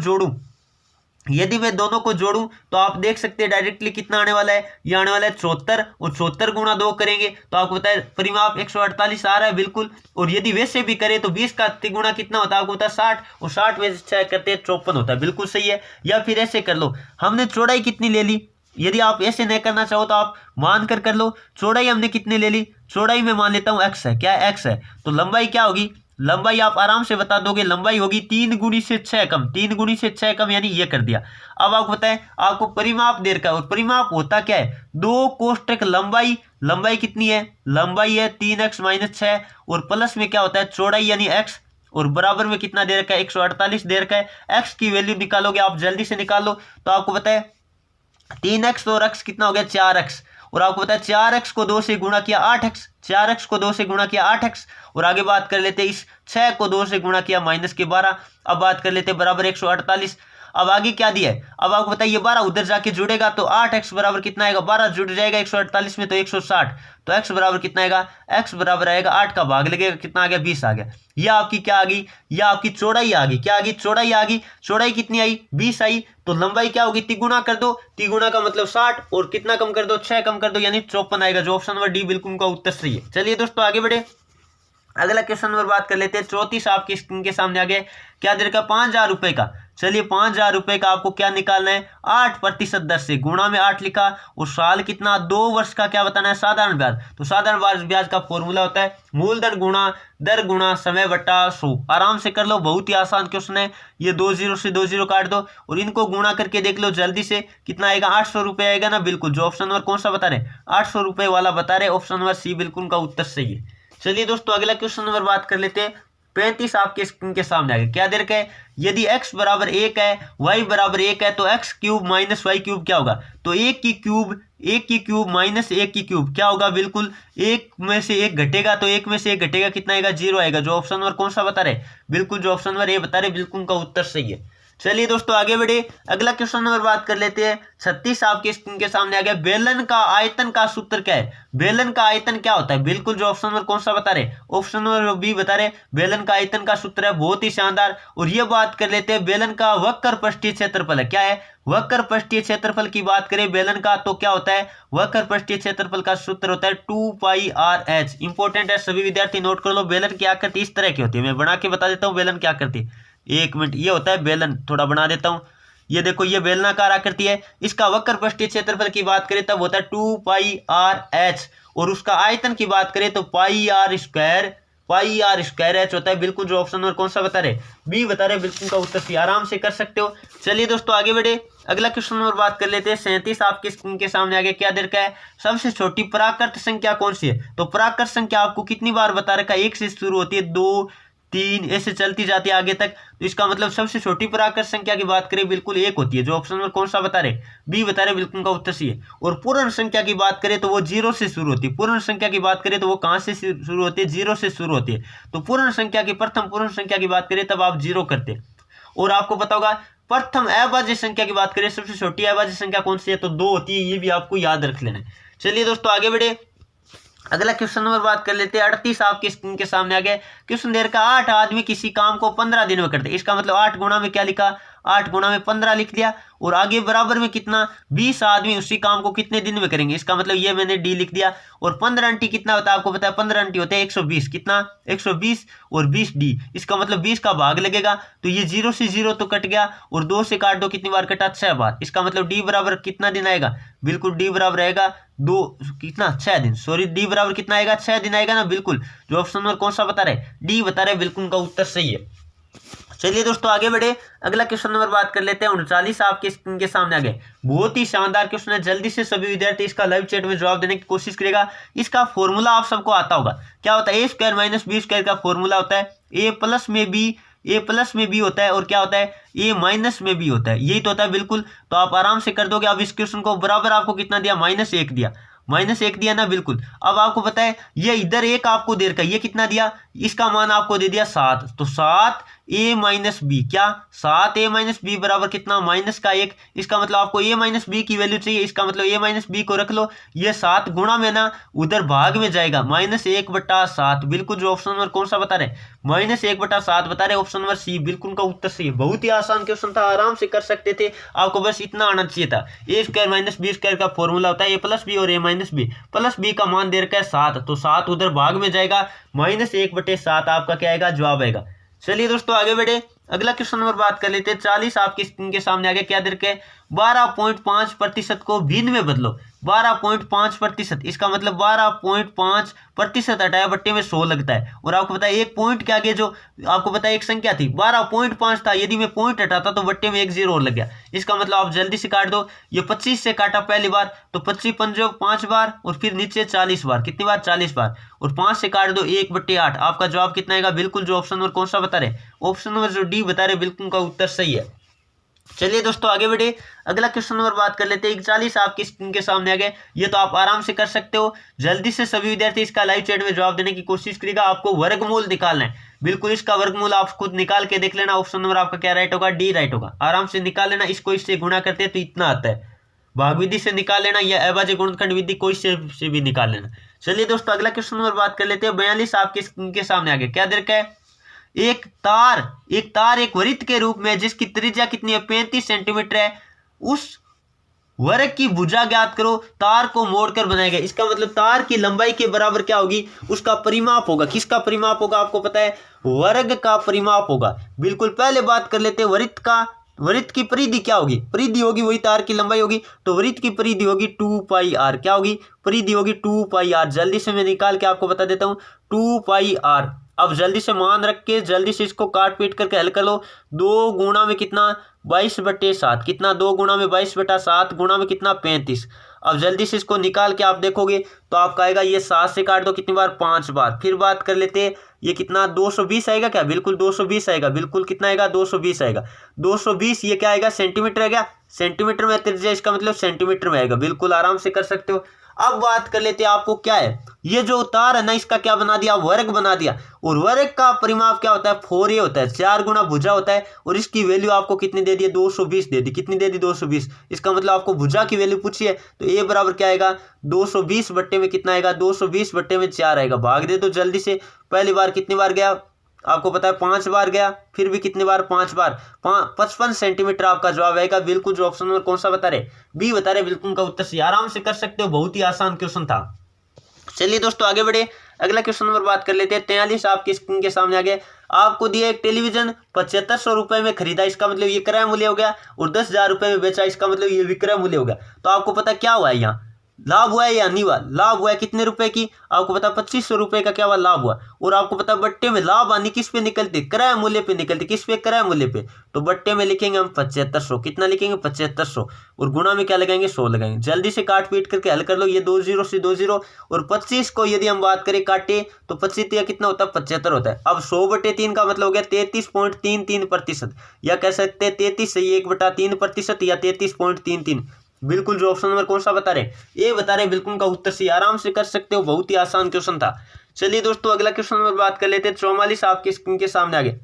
S1: जोड़ूं, तो आप देख सकते हैं डायरेक्टली कितना आने वाला है, ये आने वाला है 74, और 74 गुणा 2 करेंगे तो आपको पता है परिमाप 148 आ रहा है बिल्कुल। और यदि वैसे भी करें तो 20 का गुणा कितना होता है आपको पता है 60, और 60 में से 6 करते हैं 54 होता है, बिल्कुल सही है। या फिर ऐसे कर लो, हमने चौड़ाई कितनी ले ली, यदि आप ऐसे नहीं करना चाहो तो आप मान कर लो, चौड़ाई हमने कितने ले ली, चौड़ाई में मान लेता हूँ x है, क्या x है, तो लंबाई क्या होगी, लंबाई आप आराम से बता दोगे, लंबाई होगी 3 गुणी से 6 कम, 3 गुणी से 6 कम, यानी ये कर दिया। अब आपको पता है आपको परिमाप दे रखा है, और परिमाप होता क्या है 2 कोष्टक लंबाई कितनी है, लंबाई है 3x - 6, और प्लस में क्या होता है चौड़ाई यानी x, और बराबर में कितना दे रखा है 148 दे रखा है। x की वैल्यू निकालोगे आप, जल्दी से निकाल लो, तो आपको पता है 3x और x कितना हो गया 4x, और आपको पता है 4x को 2 से गुणा किया 8x, 4x को 2 से गुणा किया 8x, और आगे बात कर लेते हैं इस 6 को 2 से गुणा किया -12। अब बात कर लेते हैं बराबर 148। अब आगे क्या दिया है, अब आपको पता है ये 12 उधर जाके जुड़ेगा तो 8x बराबर कितना आएगा, 12 जुड़ जाएगा 148 में तो 160, तो x बराबर कितना आएगा, x बराबर आएगा 8 का भाग लगेगा, कितना आ गया 20 आ गया। यह आपकी क्या आ गई, यह आपकी चौड़ाई आ गई, क्या आ गई चौड़ाई आ गई, चौड़ाई कितनी आई 20 आई, तो लंबाई क्या होगी तिगुना कर दो, तिगुना का मतलब 60, और कितना कम कर दो 6 कम कर दो, यानी 54 आएगा। जो ऑप्शन नंबर डी बिल्कुल का उत्तर सही है। चलिए दोस्तों आगे बढ़े, अगला क्वेश्चन नंबर बात कर लेते हैं। 34 आपकी स्क्रीन के सामने आ गए, क्या दे रखा 5000 रुपए का। चलिए 5000 रुपए का आपको क्या निकालना है, 8% दर से गुणा में 8 लिखा, और साल कितना 2 वर्ष का क्या बताना है साधारण ब्याज। तो साधारण ब्याज का फॉर्मूला होता है मूलधन गुणा दर गुणा समय बटा 100। आराम से कर लो, बहुत ही आसान क्वेश्चन है ये, 2 0 से 2 0 काट दो और इनको गुणा करके देख लो जल्दी से, कितना आएगा 800 रुपये आएगा ना, बिल्कुल। जो ऑप्शन नंबर कौन सा बता रहे 800 रुपये वाला बता रहे, ऑप्शन नंबर सी बिल्कुल का उत्तर सही है। चलिए दोस्तों अगला क्वेश्चन नंबर बात कर लेते हैं। 35 आपके स्क्रीन के सामने आ गए, क्या दे रखा है, यदि x बराबर 1 है y बराबर 1 है तो x cube minus y cube क्या होगा, तो 1 की क्यूब माइनस 1 की क्यूब क्या होगा, बिल्कुल 1 में से 1 घटेगा तो 1 में से 1 घटेगा कितना आएगा 0 आएगा। जो ऑप्शन नंबर कौन सा बता रहे, बिल्कुल जो ऑप्शन नंबर ए बता रहे, बिल्कुल का उत्तर सही है। चलिए दोस्तों आगे बढ़े, अगला क्वेश्चन नंबर बात कर लेते हैं। 36 आपके स्क्रीन के सामने आ गया, बेलन का आयतन का सूत्र क्या है, बेलन का आयतन क्या होता है, बिल्कुल जो ऑप्शन नंबर कौन सा बता रहे, ऑप्शन नंबर बी बता रहे, बेलन का आयतन का सूत्र है, बहुत ही शानदार। और ये बात कर लेते हैं बेलन का वक्र पृष्ठीय क्षेत्रफल है, क्या है वक्र पृष्ठीय क्षेत्रफल की बात करें बेलन का तो क्या होता है, वक्र पृष्ठीय क्षेत्रफल का सूत्र होता है 2πr/h। इंपॉर्टेंट है, सभी विद्यार्थी नोट कर लो। बेलन की आकृति इस तरह की होती है, मैं बना के बता देता हूँ बेलन की आकृति, 1 मिनट। ये होता है बेलन, थोड़ा बना देता हूं, ये देखो ये बेलनाकार आकृति है। इसका वक्र पृष्ठीय क्षेत्रफल की बात करें तब होता है 2πr/h, और उसका आयतन की बात करें तो πr² होता है, बिल्कुल जो ऑप्शन नंबर कौन सा बता रहे, बी बता रहे, बिल्कुल का उत्तर सी। आराम से कर सकते हो। चलिए दोस्तों आगे बढ़े, अगला क्वेश्चन नंबर बात कर लेते हैं 37 आपके स्क्रीन के सामने आगे क्या दे रखा है, सबसे छोटी प्राकृत संख्या कौन सी है। तो प्राकृत संख्या आपको कितनी बार बता रखा है, 1 से शुरू होती है, 2 3 ऐसे चलती जाती है आगे तक। तो इसका मतलब सबसे छोटी प्राकृत संख्या की बात करें बिल्कुल 1 होती है, जो ऑप्शन नंबर कौन सा बता रहे, बी बता रहे, बिल्कुल का उत्तर सी है। और पूर्ण संख्या की बात करें तो वो 0 से शुरू होती है। पूर्ण संख्या की बात करें तो वो कहां से शुरू होती है, 0 से शुरू होती है। तो पूर्ण संख्या की प्रथम पूर्ण संख्या की बात करें तब आप 0 करते हैं। और आपको पता होगा प्रथम अभाज्य संख्या की बात करें, सबसे छोटी अभाज्य संख्या कौन सी है, तो 2 होती है, ये भी आपको याद रख लेना है। चलिए दोस्तों आगे बढ़े, अगला क्वेश्चन नंबर बात कर लेते हैं 38 आपके स्क्रीन के सामने आ गया। क्वेश्चन देर का 8 आदमी किसी काम को 15 दिन में करते हैं। इसका मतलब 8 गुणा में क्या लिखा, 8 गुणा में 15 लिख दिया। और आगे बराबर में कितना, 20 आदमी उसी काम को कितने दिन में करेंगे। इसका मतलब ये मैंने डी लिख दिया। और 15 अंटी कितना होता है, आपको पता है 15 अंटी होते हैं 120, कितना 120 और 20 डी। इसका मतलब 20 का भाग लगेगा, तो ये 0 से 0 तो कट गया और 2 से काट दो, कितनी बार कटा, 6 बार। इसका मतलब डी बराबर कितना दिन आएगा, बिल्कुल डी बराबर आएगा 2 कितना 6 दिन, सॉरी डी बराबर कितना आएगा, 6 दिन आएगा ना, बिल्कुल। जो ऑप्शन नंबर कौन सा बता रहे, डी बता रहे, बिल्कुल उनका उत्तर सही है। चलिए दोस्तों आगे बढ़े, अगला क्वेश्चन नंबर बात कर लेते हैं 39 आपके स्क्रीन के सामने आ गए। बहुत ही शानदार क्वेश्चन है, जल्दी से सभी विद्यार्थी इसका लाइव चैट में जवाब देने की कोशिश करेगा। इसका फॉर्मूला आप सबको आता होगा, क्या होता है, a² - b² का फॉर्मूला होता है a प्लस में b होता है, और क्या होता है, a माइनस में b होता है, यही तो होता है बिल्कुल। तो आप आराम से कर दोगे। अब इस क्वेश्चन को बराबर आपको कितना दिया, -1 दिया, -1 दिया ना, बिल्कुल। अब आपको पता है ये इधर 1 आपको दे रखा है, ये कितना दिया, इसका मान आपको दे दिया 7, तो 7a - b, क्या 7a - b बराबर कितना, -1। इसका मतलब आपको a - b की वैल्यू चाहिए, इसका मतलब a - b को रख लो। ये 7 गुणा में ना उधर भाग में जाएगा, -1/7, बिल्कुल। जो ऑप्शन नंबर कौन सा बता रहे, -1/7 बता रहे, ऑप्शन नंबर सी, बिल्कुल का उत्तर सही है। बहुत ही आसान क्वेश्चन था, आराम से कर सकते थे, आपको बस इतना आना चाहिए था। a² - b² का फॉर्मूला होता है a + b और a - b, प्लस b का मान दे रखा है 7, तो 7 उधर भाग में जाएगा, -1/7 आपका क्या आएगा, जवाब आएगा। चलिए दोस्तों आगे बढ़े, अगला क्वेश्चन नंबर बात कर लेते हैं 40 आपकी स्क्रीन के सामने आगे क्या दे रखे, 12.5% को भिन्न में बदलो। 12.5%, इसका मतलब 12.5% हटाया बट्टे में 100 लगता है। और आपको पता है एक पॉइंट के आगे जो आपको पता है एक संख्या थी 12.5 था, यदि मैं पॉइंट हटाता तो बट्टे में 1 0 और लग गया। इसका मतलब आप जल्दी से काट दो, ये 25 से काटा पहली बार, तो 25 पंजो 5 बार, और फिर नीचे 40 बार, कितनी बार, 40 बार। और 5 से काट दो 1/8, आपका जवाब कितना आएगा, बिल्कुल जो ऑप्शन नंबर कौन सा बता रहे, ऑप्शन नंबर जो डी बता रहे, बिल्कुल का उत्तर सही है। चलिए दोस्तों आगे बढ़े, अगला क्वेश्चन नंबर बात कर लेते हैं 41 आपकी स्क्रीन के सामने आ गए। ये तो आप आराम से कर सकते हो, जल्दी से सभी विद्यार्थी इसका लाइव चैट में जवाब देने की कोशिश करेगा। आपको वर्गमूल निकालना है, बिल्कुल इसका वर्गमूल आप खुद निकाल के देख लेना। ऑप्शन नंबर आपका क्या राइट होगा, डी राइट होगा। आराम से निकाल लेना, इसको इससे गुणा करते हैं तो इतना आता है, भाग विधि से निकाल लेना, या अभाज्य गुणनखंड विधि कोई से भी निकाल लेना। चलिए दोस्तों अगला क्वेश्चन नंबर बात कर लेते हैं 42 आपकी स्क्रीन के सामने आ गए। क्या दे रखा है, एक तार एक वृत्त के रूप में जिसकी त्रिज्या कितनी है, 35 सेंटीमीटर है, उस वर्ग की भुजा ज्ञात करो, तार को मोड़कर बनाया गया। इसका मतलब तार की लंबाई के बराबर क्या होगी, उसका परिमाप होगा। किसका परिमाप होगा, आपको पता है वर्ग का परिमाप होगा। बिल्कुल पहले बात कर लेते हैं वृत्त की परिधि क्या होगी, परिधि होगी वही तार की लंबाई होगी, तो वृत्त की परिधि होगी 2πr, क्या होगी, परिधि होगी 2πr। जल्दी से मैं निकाल के आपको बता देता हूं 2πr। अब जल्दी से मान रख के जल्दी से इसको काट पीट करके हल कर लो। 2 गुणा में कितना, 22/7, कितना 2 गुणा में 22/7 गुणा में कितना 35। अब जल्दी से इसको निकाल के आप देखोगे तो आपका आएगा, ये 7 से काट दो, कितनी बार, 5 बार। फिर बात कर लेते हैं, ये कितना 220 आएगा क्या, बिल्कुल 220 आएगा, बिल्कुल कितना आएगा, 220 आएगा। 220 ये क्या आएगा, सेंटीमीटर है क्या, सेंटीमीटर में त्रिज्या, इसका मतलब सेंटीमीटर में आएगा, बिल्कुल आराम से कर सकते हो। अब बात कर लेते हैं आपको क्या है, ये जो तार है ना इसका क्या बना दिया, वर्ग बना दिया। और वर्ग का परिमाप क्या होता है, 4a होता है, 4 गुना भुजा होता है। और इसकी वैल्यू आपको कितनी दे दी है, 220 दे दी, कितनी दे दी, 220। इसका मतलब आपको भुजा की वैल्यू पूछी है, तो a बराबर क्या आएगा, 220 बट्टे में कितना आएगा, 220 बट्टे में 4 आएगा। भाग दे दो जल्दी से, पहली बार कितनी बार गया, आपको पता है 5 बार गया, फिर भी कितनी बार, 5 बार, 55 सेंटीमीटर आपका जवाब आएगा। बिल्कुल जो ऑप्शन नंबर कौन सा बता रहे, बी बता रहे, बिल्कुल का उत्तर सी। आराम से कर सकते हो, बहुत ही आसान क्वेश्चन था। चलिए दोस्तों आगे बढ़े, अगला क्वेश्चन नंबर बात कर लेते हैं 43 आपकी स्क्रीन के सामने आ गए। आपको दिया एक टेलीविजन 7500 रुपए में खरीदा, इसका मतलब ये क्रय मूल्य हो गया, और 10,000 रुपए में बेचा, इसका मतलब ये विक्रय मूल्य हो गया। तो आपको पता क्या हुआ है यहाँ, लाभ हुआ है या नहीं हुआ, लाभ हुआ है कितने रुपए की, आपको पता 2500 रुपए का क्या हुआ, लाभ हुआ। और आपको पता बट्टे में लाभ हानि किस पे निकलती, क्रय मूल्य पे निकलती, किस पे, क्रय मूल्य पे। तो बट्टे में लिखेंगे हम 7500, कितना लिखेंगे 7500, और गुणा में क्या लगाएंगे 100 लगाएंगे। जल्दी से काट पीट करके हल कर लो, ये 2 0 से 2 0, और 25 को यदि हम बात करें काटे तो 25 या कितना होता है 75 होता है। अब 100/3 का मतलब हो गया 33.33%, या कह सकते हैं 33 से 1/3% या 33.33। बिल्कुल जो ऑप्शन नंबर कौन सा बता रहे, ए बता रहे, बिल्कुल का उत्तर सी, आराम से कर सकते हो, बहुत ही आसान क्वेश्चन था। चलिए दोस्तों अगला क्वेश्चन नंबर बात कर लेते हैं। 44 आपकी स्क्रीन के सामने आ गए।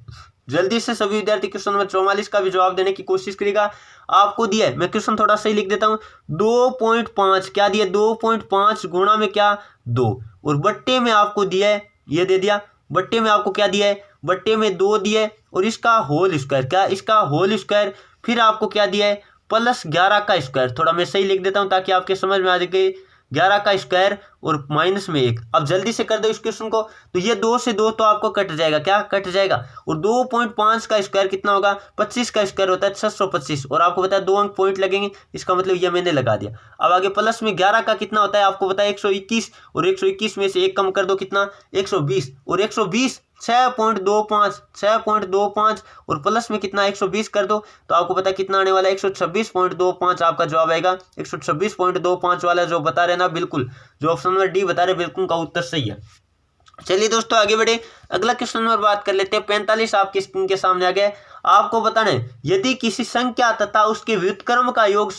S1: जल्दी से सभी विद्यार्थी क्वेश्चन नंबर 44 का भी जवाब देने की कोशिश करेगा। आपको दिया है, मैं क्वेश्चन थोड़ा सही लिख देता हूँ, 2.5 क्या दिया, 2.5 गुणा में क्या 2, और बट्टे में आपको दिया है, ये दे दिया, बट्टे में आपको क्या दिया है, बट्टे में 2 दिया है, और इसका होल स्क्वायर, क्या, इसका होल स्क्वायर, फिर आपको क्या दिया है प्लस 11 का स्क्वायर। थोड़ा मैं सही लिख देता हूं ताकि आपके समझ में आ जाए, 11 का स्क्वायर और माइनस में 1। अब जल्दी से कर दो इस क्वेश्चन को, तो ये 2 से 2 तो आपको कट जाएगा, क्या कट जाएगा, और 2.5 का स्क्वायर कितना होगा, 25 का स्क्वायर होता है 625, और आपको पता है 2 अंक पॉइंट लगेंगे, इसका मतलब ये मैंने लगा दिया। अब आगे प्लस में 11 का कितना होता है, आपको पता है 121, और 121 में से 1 कम कर दो कितना 120, और 120 6.25 और प्लस में कितना 120 कर दो, तो आपको पता है कितना आने वाला है 126.25 आपका जवाब आएगा। 126.25 वाला जो बता रहे ना, बिल्कुल जो ऑप्शन नंबर डी बता रहे, बिल्कुल का उत्तर सही है। चलिए दोस्तों आगे बढ़े, अगला क्वेश्चन नंबर बात कर लेते हैं। 45 आपकी स्क्रीन के सामने आ गया। आपको बताना है यदि किसी संख्या तथा उसके व्युत्क्रम का योग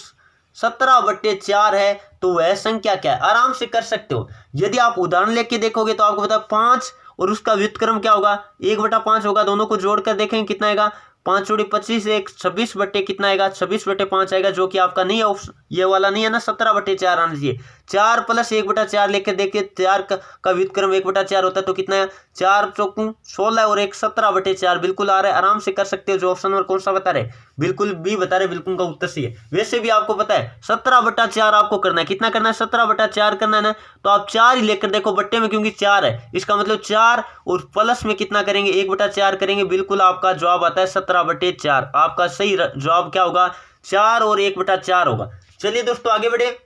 S1: 17/4 है तो वह संख्या क्या है, आराम से कर सकते हो। यदि आप उदाहरण लेके देखोगे तो आपको पता 5 और उसका व्युत्क्रम क्या होगा 1/5 होगा, दोनों को जोड़कर देखेंगे कितना आएगा, 5 जोड़ी 25, 26 बट्टे कितना आएगा 26/5 आएगा, जो कि आपका नहीं है, ये वाला नहीं है ना, 17/4 आना चाहिए। 4 + 1/4 लेकर देखिए, 4 का व्युत्क्रम 1/4 होता है, तो कितना है 4 चौकू 16 और 1 17/4 बिल्कुल आ रहा है, आराम से कर सकते हो। जो ऑप्शन नंबर कौन सा बता रहे, बिल्कुल बी बता रहे, बिल्कुल का उत्तर सही है। वैसे भी आपको पता है 17/4 आपको करना है, कितना करना है 17/4 करना है ना, तो आप 4 ही लेकर देखो बट्टे में, क्योंकि 4 है, इसका मतलब 4 और प्लस में कितना करेंगे 1/4 करेंगे, बिल्कुल आपका जवाब आता है 17/4। आपका सही जवाब क्या होगा 4 और 1/4 होगा। चलिए दोस्तों आगे बढ़े,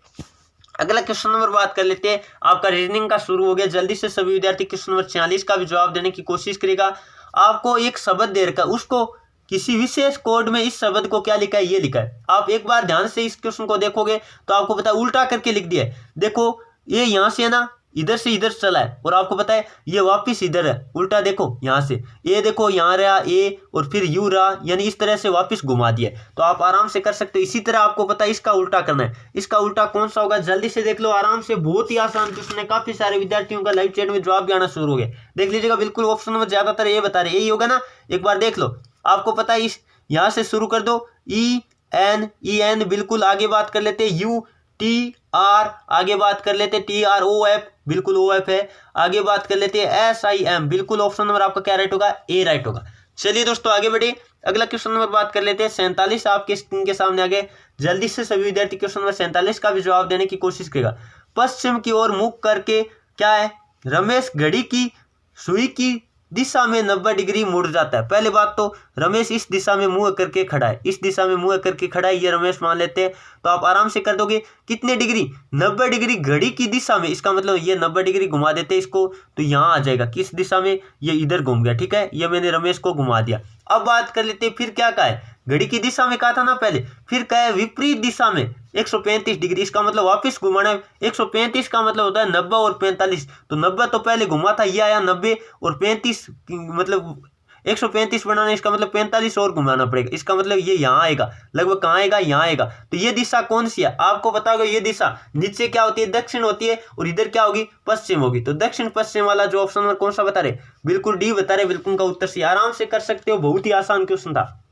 S1: अगला क्वेश्चन नंबर बात कर लेते हैं। आपका रीजनिंग का शुरू हो गया, जल्दी से सभी विद्यार्थी क्वेश्चन नंबर 46 का भी जवाब देने की कोशिश करेगा। आपको एक शब्द दे रखा है, उसको किसी विशेष कोड में इस शब्द को क्या लिखा है, ये लिखा है। आप एक बार ध्यान से इस क्वेश्चन को देखोगे तो आपको पता है उल्टा करके लिख दिया है। देखो ये यहां से है ना, इधर से इधर चला है, और आपको पता है ये वापिस इधर है, उल्टा देखो यहाँ से, ये देखो यहाँ रहा ए और फिर यू रहा, यानी इस तरह से वापिस घुमा दिया। तो आप आराम से कर सकते हो। इसी तरह आपको पता है इसका उल्टा करना है, इसका उल्टा कौन सा होगा, जल्दी से देख लो आराम से, बहुत ही आसान क्वेश्चन है। काफी सारे विद्यार्थियों का लाइव चैट में जवाब भी आना शुरू हो गया, देख लीजिएगा, बिल्कुल ऑप्शन नंबर ज्यादातर ये बता रहे, यही होगा ना, एक बार देख लो। आपको पता है इस यहाँ से शुरू कर दो, ई एन, बिल्कुल आगे बात कर लेते यू टी आर, आगे बात कर लेते TROF, बिल्कुल OF है, आगे बात कर लेते हैं SIM, बिल्कुल ऑप्शन नंबर आपका क्या राइट होगा, ए राइट होगा। चलिए दोस्तों आगे बढ़े, अगला क्वेश्चन नंबर बात कर लेते हैं। 47 आपके स्क्रीन के सामने आ गए, जल्दी से सभी विद्यार्थी क्वेश्चन नंबर 47 का भी जवाब देने की कोशिश करेगा। पश्चिम की ओर मुख करके क्या है, रमेश घड़ी की सुई की दिशा में 90 डिग्री मुड़ जाता है। पहले बात तो रमेश इस दिशा में मुंह करके खड़ा है, इस दिशा में मुंह करके खड़ा है, ये रमेश मान लेते हैं, तो आप आराम से कर दोगे कितने डिग्री 90 डिग्री घड़ी की दिशा में, इसका मतलब ये 90 डिग्री घुमा देते हैं इसको, तो यहाँ आ जाएगा किस दिशा में, ये इधर घूम गया, ठीक है, ये मैंने रमेश को घुमा दिया। अब बात कर लेते हैं फिर क्या कहा है, घड़ी की दिशा में कहा था ना पहले, फिर कहा है विपरीत दिशा में 135 डिग्री, इसका मतलब वापस घुमाना है। 135 का मतलब होता है 90 और 45, तो 90 तो पहले घुमा था, ये आया 90 और 35 मतलब 135 बनाना, इसका मतलब 45 और घुमाना पड़ेगा, इसका मतलब ये यहाँ आएगा, लगभग कहाँ आएगा, यहाँ आएगा। तो ये दिशा कौन सी है, आपको पता होगा, ये दिशा नीचे क्या होती है, दक्षिण होती है, और इधर क्या होगी, पश्चिम होगी। तो दक्षिण पश्चिम वाला जो ऑप्शन नंबर कौन सा बता रहे, बिल्कुल डी बता रहे, बिल्कुल का उत्तर सी, आराम से कर सकते हो, बहुत ही आसान क्वेश्चन था।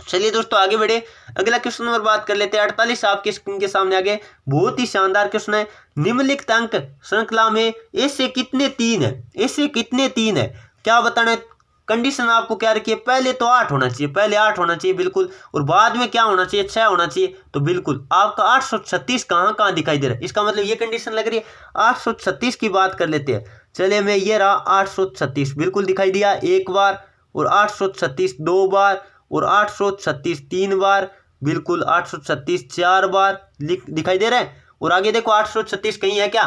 S1: चलिए दोस्तों आगे बढ़े, अगला क्वेश्चन नंबर बात कर लेते हैं। 48 आपके स्क्रीन के सामने आगे, बहुत ही शानदार क्वेश्चन है। निम्नलिखित अंक श्रृंखला में ऐसे कितने 3 है, ऐसे कितने 3 है, क्या बताना है। कंडीशन आपको क्या रखी है, पहले तो 8 होना चाहिए, पहले 8 होना चाहिए बिल्कुल, और बाद में क्या होना चाहिए 6 होना चाहिए, तो बिल्कुल आपका 836 कहाँ दिखाई दे रहा है, इसका मतलब ये कंडीशन लग रही है। 836 की बात कर लेते हैं, चलिए मैं ये रहा 836 बिल्कुल दिखाई दिया एक बार, और 836 2 बार, और 836 3 बार, बिल्कुल 836 4 बार दिखाई दे रहा है, और आगे देखो 836 कहीं है क्या,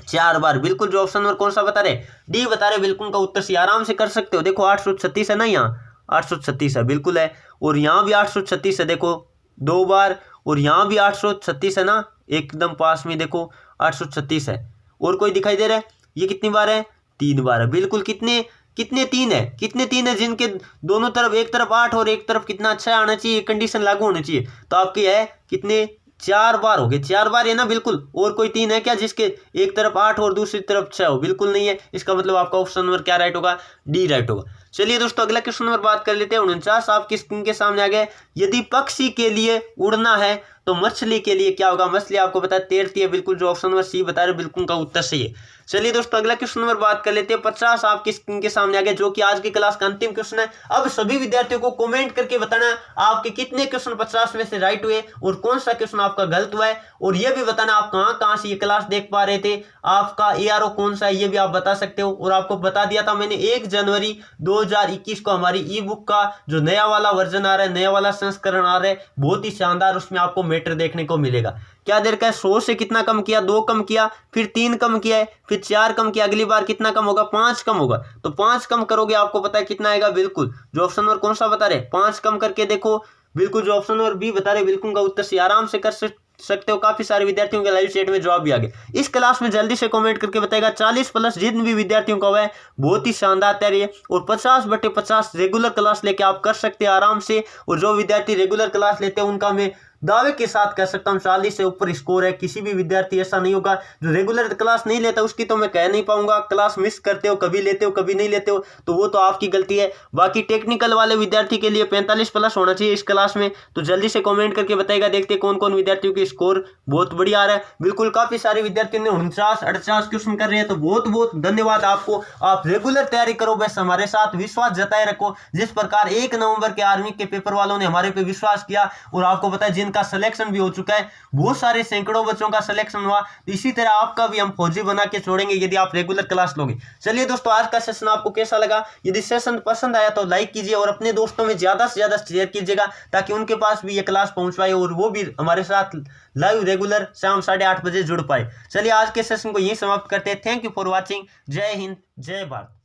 S1: 4 बार। बिल्कुल जो ऑप्शन नंबर कौन सा बता रहे, डी बता रहे। बिल्कुल का उत्तर सी आराम से कर सकते हो। देखो 836 है ना, यहाँ 836 है, बिल्कुल है। और यहाँ भी 836 है, देखो 2 बार। और यहाँ भी 836 है ना, एकदम पास में देखो 836 है। और कोई दिखाई दे रहा है, ये कितनी बार है, 3 बार है। बिल्कुल कितने कितने 3 है, कितने 3 है जिनके दोनों तरफ, एक तरफ 8 और एक तरफ कितना अच्छा आना चाहिए, कंडीशन लागू होनी चाहिए। तो आपके है कितने, 4 बार हो गए, 4 बार है ना बिल्कुल। और कोई 3 है क्या जिसके एक तरफ 8 और दूसरी तरफ 6 हो, बिल्कुल नहीं है। इसका मतलब आपका ऑप्शन नंबर क्या राइट होगा, डी राइट होगा। चलिए दोस्तों अगला क्वेश्चन नंबर बात कर लेते हैं। 49 आपकी स्क्रीन के सामने आ गए। यदि पक्षी के लिए उड़ना है तो मछली के लिए क्या होगा। मछली आपको पता है तैरती है, बिल्कुल जो ऑप्शन नंबर सी बता रहे बिल्कुल का उत्तर सही है। चलिए दोस्तों अगला क्वेश्चन नंबर बात कर लेते हैं। 50 आपकी स्क्रीन के सामने आ गए, जो कि आज की क्लास का अंतिम क्वेश्चन है। अब सभी विद्यार्थियों को कमेंट करके बताना आपके कितने क्वेश्चन 50 में से राइट हुए और कौन सा क्वेश्चन आपका गलत हुआ है। और यह भी बताना आप कहां कहां से ये क्लास देख पा रहे थे, आपका ARO कौन सा है ये भी आप बता सकते हो। और आपको बता दिया था मैंने 1 जनवरी 2021 को हमारी ई बुक का जो नया वाला वर्जन आ रहा है, नया वाला संस्करण आ रहा है, बहुत ही शानदार, उसमें आपको मैटर देखने को मिलेगा। क्या देर का है, 100 से कितना कम किया, 2 कम किया, फिर 3 कम किया है, फिर 4 कम किया, अगली बार कितना कम होगा, 5 कम होगा। तो 5 कम करोगे आपको पता है कितना आएगा, बिल्कुल जो ऑप्शन नंबर कौन सा बता रहे, 5 कम करके देखो, बिल्कुल जो ऑप्शन नंबर बी बता रहे बिल्कुल का उत्तर से आराम से कर सकते हो। काफी सारे विद्यार्थियों के लाइव चैट में जवाब भी आ गए। इस क्लास में जल्दी से कमेंट करके बताएगा 40+ जिन भी विद्यार्थियों का हुआ है बहुत ही शानदार तैयारी है। और 50/50 रेगुलर क्लास लेके आप कर सकते हैं आराम से। और जो विद्यार्थी रेगुलर क्लास लेते हैं उनका मैं दावे के साथ कह सकता हूँ 40 से ऊपर स्कोर है। किसी भी विद्यार्थी ऐसा नहीं होगा जो रेगुलर क्लास नहीं लेता, उसकी तो मैं कह नहीं पाऊंगा। क्लास मिस करते हो, कभी लेते हो कभी नहीं लेते हो, तो वो तो आपकी गलती है। बाकी टेक्निकल वाले विद्यार्थी के लिए 45+ होना चाहिए इस क्लास में। तो जल्दी से कमेंट करके बताएगा, देखते हैं कौन कौन विद्यार्थियों के स्कोर बहुत बढ़िया आ रहा है। बिल्कुल काफी सारे विद्यार्थियों ने 49-48 क्वेश्चन कर रहे हैं, तो बहुत बहुत धन्यवाद आपको। आप रेगुलर तैयारी करो, बस हमारे साथ विश्वास जताए रखो। जिस प्रकार 1 नवंबर के आर्मी के पेपर वालों ने हमारे पे विश्वास किया और आपको पता है जिनका सिलेक्शन भी हो चुका है, बहुत सारे सैकड़ों बच्चों का सिलेक्शन हुआ, तो इसी तरह आपका भी हम फौजी बना के छोड़ेंगे यदि आप रेगुलर क्लास लोगे। चलिए दोस्तों आज का सेशन आपको कैसा लगा, यदि सेशन पसंद आया तो लाइक कीजिए और अपने दोस्तों में ज्यादा से ज्यादा शेयर कीजिएगा ताकि उनके पास भी ये क्लास पहुंच पाए और वो भी हमारे साथ लाइव रेगुलर शाम 8:30 बजे जुड़ पाए। चलिए आज के सेशन को यहीं समाप्त करते हैं। Thank you for watching. जय हिंद, जय भारत।